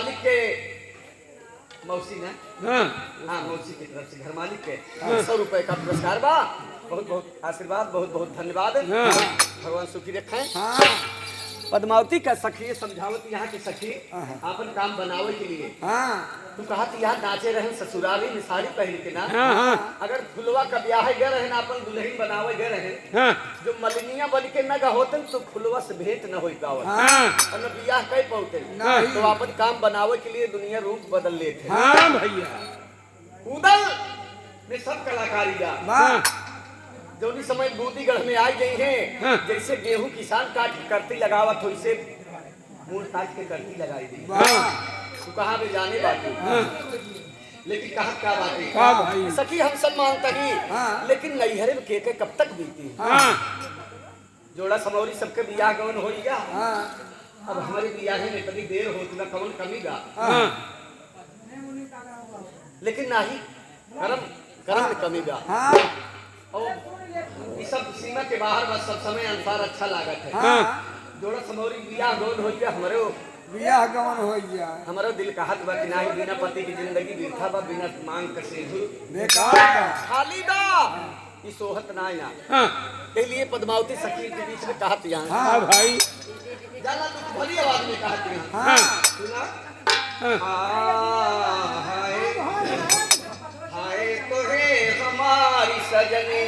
मालिक के मौसी ना हाँ हाँ मौसी की तरफ से घर मालिक के 100 रुपए का पुरस्कार बा। बहुत बहुत आशीर्वाद, बहुत बहुत धन्यवाद। भगवान सुखी रखें। हाँ पद्मावती का सखी समझावत यहाँ की सखी अपन काम बनावे के लिए हाँ तू कहा यहाँ नाचे रहे ससुराली में साड़ी पहन के ना। हाँ अगर फुलवा का ब्याह गए रहे ना अपन दुल्हन बनावे गए रहे हाँ जो मलिनिया बन के न होतन तो फुलवा से भेंट न हो पावत हाँ और न ब्याह कई पौते नहीं। तो अपन काम बनावे के लिए दुनिया रूप बदल लेते हैं। हाँ भैया उदल में सब कलाकारी जा वाह जो समय बूंदीगढ़ में आई गई हैं जैसे गेहूं किसान काट के करती लगावत हो इसे मूल काट के करती लगाई दी। वाह तू कहाँ भी जाने बाकी लेकिन कहाँ क्या बात का भाई है सखी हम सब मानता ही हाँ। लेकिन नैहरे में के कब तक बीती है। हाँ जोड़ा समौरी सबके बियाह गवन हो गया। हाँ अब हमारे बियाह में इतनी देर होती ना कवन कमी गा हाँ लेकिन नहीं करम करम में कमी गा हाँ और ये सब सीमा के बाहर बस सब समय अनुसार अच्छा लागत है। हाँ जोड़ा समौरी बियाह गवन हो गया बियाह गमन हो गया हमारो दिल कहत बा कि नाही बिना पति की जिंदगी व्यर्थ बा बिना मांग के सिंदूर बेकार बा। खाली बा ई सोहत ना या हाँ इसलिए पद्मावती सखी के बीच में कहत यहाँ हाँ भाई जाला तू भली आवाज में कहत यहाँ हाँ सुना हाँ हाय हाय तोरे हमारी सजनी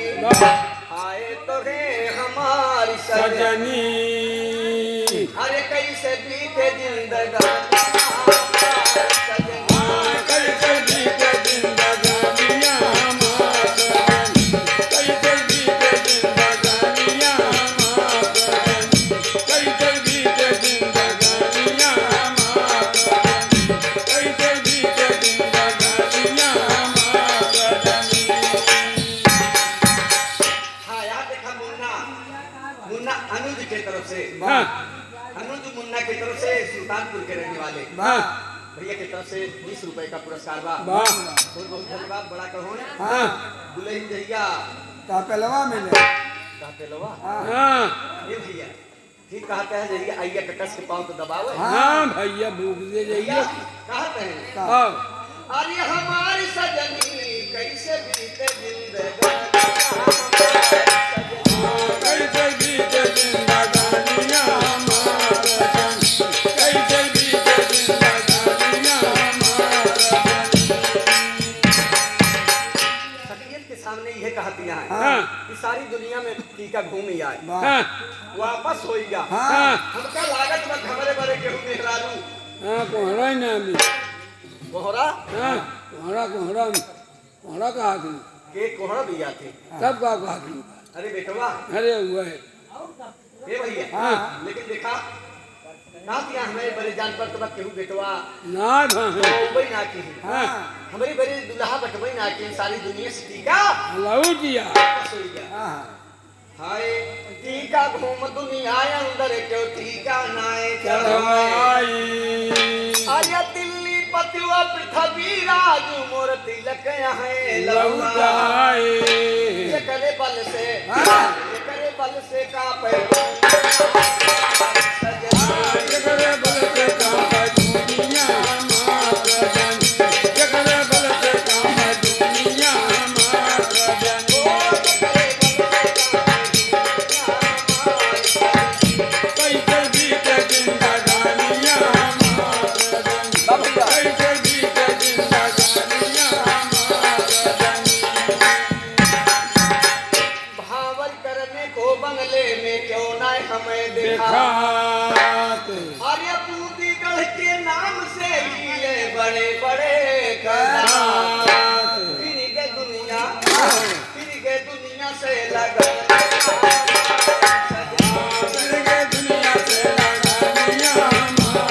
हाय तोरे हमारी सजनी सजनी अरे कैसे बीते जिंदगानी सजनी कैसे बीते जिंदगानियाँ हमार कैसे बीते जिंदगानियाँ हमार कैसे बीते जिंदगानियाँ हमार कैसे बीते जिंदगानियाँ हमार हाँ यार देखा मुन्ना मुन्ना अनुज के तरफ से हाँ अनुज मुन्ना की तरफ से सुल्तानपुर के रहने वाले हाँ भैया की तरफ से 20 रुपए का पुरस्कार बा। वाह बहुत बहुत धन्यवाद बड़ा कहो हाँ दुल्हन जहिया तापेलवा मिले कहते लोवा हाँ ये भैया ठीक कहते हैं जहिया आइया के कस के पाँव तो दबावे हाँ भैया भूख दे भैया जाइए कहते हैं हाँ अरे हमारी सजनी कैसे बीते जिंदगानी कैसे बीते जिंदगानियाँ हमार कैसे बीते जिंदगानियाँ हमार शख्सियत के सामने यह कहतियां हैं हाँ कि सारी दुनिया में टीका घूम आए हाँ वापस हो गया हाँ हमका लागत मत हमारे बड़े केहू मेहरारू हाँ कोहरा ही ना अभी कोहरा हाँ कोहरा कहा थी के कोहरा भी आते सब का कहा थी अरे बेटवा अरे हुआ है हे भैया हाँ लेकिन देखा ना दिया हमारे बड़े जान पर तब केहू बेटवा ना था मुंबई ना की हाँ हमारी बड़े दुल्हा बटवई ना की सारी दुनिया से टीका लहू दिया वापस हो गया हाँ हाय टीका घूम दुनिया अंदर क्यों टीका नाए चढ़वाई आया दिल्ली पतिवा पृथ्वी राज मोर तिलक है लौटाए ये करे बल से का जगरे बल से काम दुनिया हमार जगरे बल से काम दुनिया हमार कैसे बीते जिंदगानियाँ हमार कैसे बीते जिंदगानियाँ हमार भावल करने को बंगले में क्यों ना हमें देखा दिखाते आर्य बूंदीगढ़ के नाम से ही ये बड़े बड़े कदम फिर गए दुनिया से लगा फिर के दुनिया से लगानियाँ हमार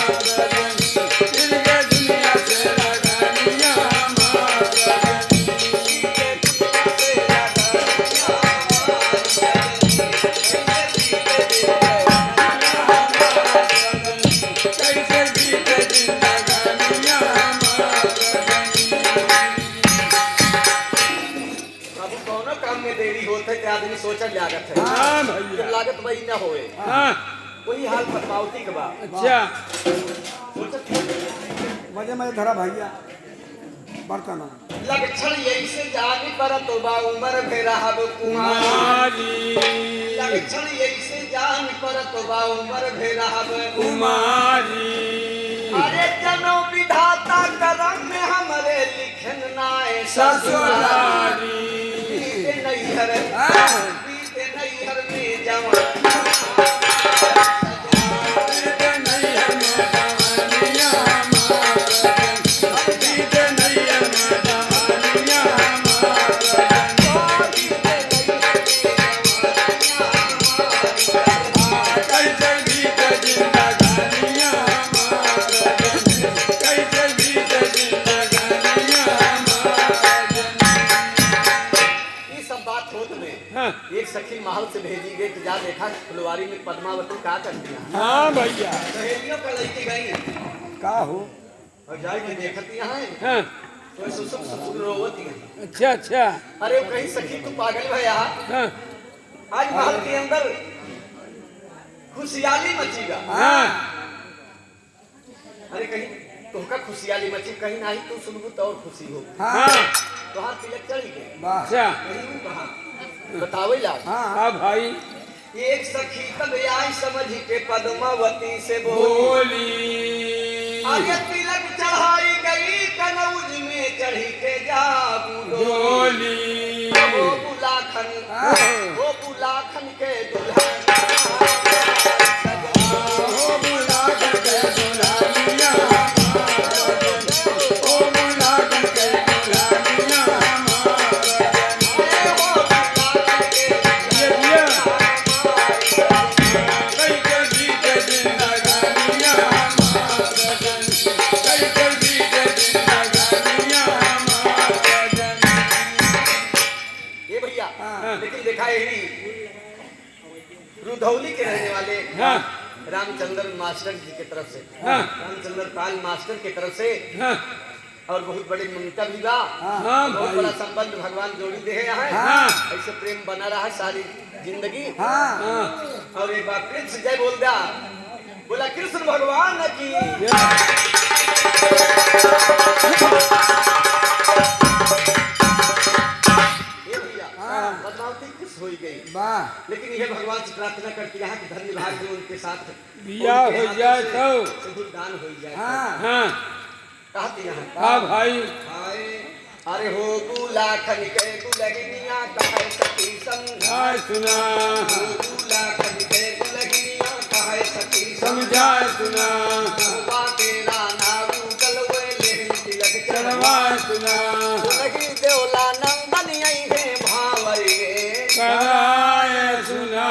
फिर के दुनिया से लगानियाँ हमार कैसे बीते जिंदगानियाँ हमार अब कौनो काम में देरी होते कि आदमी सोचल लागत है हाँ जब भैया लागत वही न होए हाँ वही हाल पद्मावती के बा अच्छा सोचत मजे मजे धरा भैया बर्तन लक्षण ऐसे जानी पर तो बा उम्र भेरा हब कुमारी कुमारी लक्षण ऐसे जान पर तो बा उम्र भेरा हब कुमारी अरे जनो विधाता करम में हमरे लिखन नाए ससुरारी बीते नैहर में जवान एक सखी महल से भेजी गई कि जा देखा फुलवारी में पद्मावती का करती है। हाँ भैया सहेलियों का लड़की गई का हो और जाए के देखती है हाँ तो सुसुक सुसुक रोवती है। अच्छा अच्छा अरे वो कहीं सखी तू पागल है यहाँ हाँ आज महल के अंदर खुशहाली मचीगा। हाँ अरे कहीं तुमका खुशहाली मची कहीं नहीं तू सुनबू तो और खुशी हो हाँ तो हाँ तिलक चढ़ी गए वाह अच्छा कहीं कहा बतावे ला हाँ हाँ भाई एक सखी तब आई समझ के पद्मावती से बोली बोली आगे तिलक चढ़ाई गई कनौज में चढ़ी के जाबू बोली वो बुलाखन वो बुलाखन के दुल्हन ओ बुला के दुल्हनिया ओ बुला के दुल्हनिया ये दिया कई के जीते जिंदगानिया कई के जीते जिंदगानिया ये भैया हाँ। लेकिन देखा यही रुधौली के रहने वाले हाँ रामचंद्र मास्टर जी की तरफ से हाँ रामचंद्र पाल मास्टर की तरफ से हाँ और बहुत बड़े मुनिता भी बा हाँ बहुत भाई बड़ा संबंध भगवान जोड़ी दे यहाँ हाँ। ऐसे प्रेम बना रहा सारी जिंदगी हाँ हाँ और एक बार कृष्ण जय बोल दिया बोला कृष्ण भगवान की ये भैया हाँ। पद्मावती खुश हो गई वाह लेकिन यह भगवान से प्रार्थना करती है कि धन्य भाग्य उनके साथ बिया हो जाए तो सिंदूर दान हो जाए हाँ हाँ कहती है हाँ भाई हाय अरे हो गुलाखन के गुलगनिया कहे सखी समझा हाँ सुना हो गुलाखन के गुलगनिया कहे सखी समझा सुना समझा तेरा नाऊ गलवे लेहन तिलक चढ़वा सुना लगी देवला नंदन आई है भावरी रे कराए सुना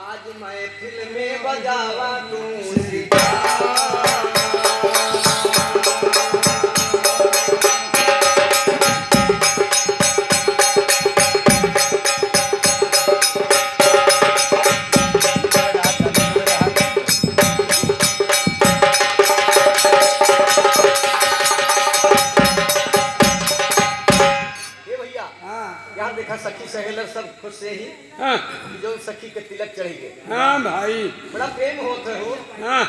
आज मैं फिल्म में बजावा तू सितार ये भैया हाँ यहाँ देखा सखी सहेलर सब खुश से ही हाँ कि जो सखी के तिलक चढ़ी गए हाँ भाई बड़ा प्रेम होते हो हाँ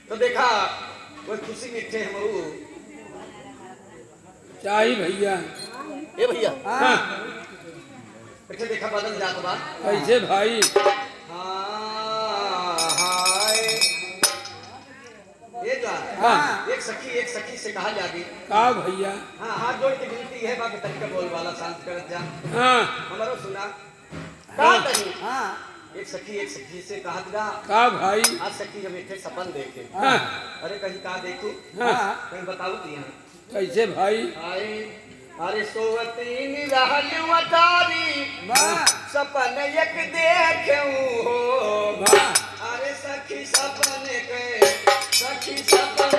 तो देखा वो खुशी में थे हम चाहिए भैया ए भैया हाँ पीछे देखा बदल जात बा कैसे भाई हाय ये जो है, हाँ एक सखी से कहा जाती का भैया हाँ हाथ जोड़ के विनती है बाकी तरीका बोल वाला शांत कर जा हाँ हमारो सुना कहा तनी हाँ एक सखी से कहा था का भाई आज सखी जब बैठे सपन देखे हाँ अरे कहीं कहा देखू हाँ कहीं बताऊ ती हैं कैसे भाई आए अरे सोवती निराहल वतारी वाह सपन एक देखूं हो वाह अरे सखी सपन के सखी सपन